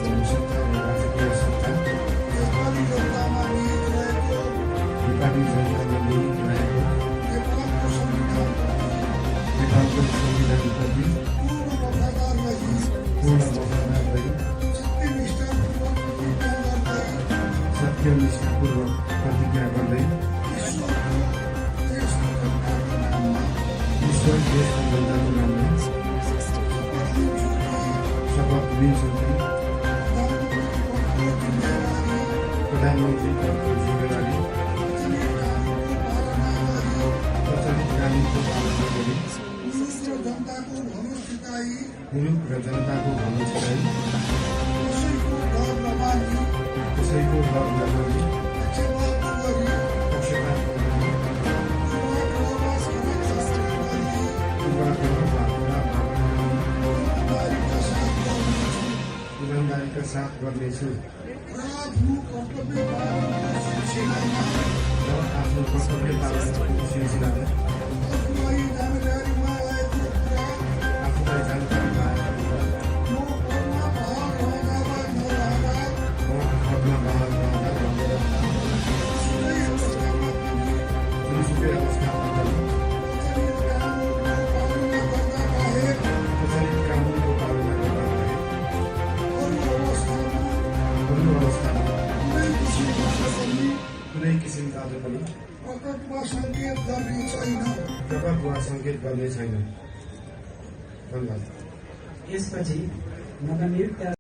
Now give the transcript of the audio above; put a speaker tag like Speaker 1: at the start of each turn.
Speaker 1: राजकीय सत्ता नेपाली जनतामा निहित रहेको नेपालको संविधानप्रति पूर्ण वफादार रही सत्यनिष्ठापूर्वक प्रतिज्ञा गर्दै ईश्वर देश र जनताको नाममा शपथ लिन्छु कि प्रधानमन्त्री पदको जिम्मेवारी प्रचलित कानुनको पालना गरी मुलुक र जनताको भलो सिकाई कसैको डर नमानी पक्षपात नगरी ईमानदारीका साथ गर्नेछु र आफ्नो कर्तव्य पालनको सिलसिलामा आफूलाई जानकारीमा आएको जुनसुकै अवस्थामा प्रचलित कानुनको पालना गर्दा अरू अवस्थामा कुनै किसिमबाट पनि प्रकट वा सङ्केत गर्ने छैन। धन्यवाद।
Speaker 2: यसपछि नवनियुक्त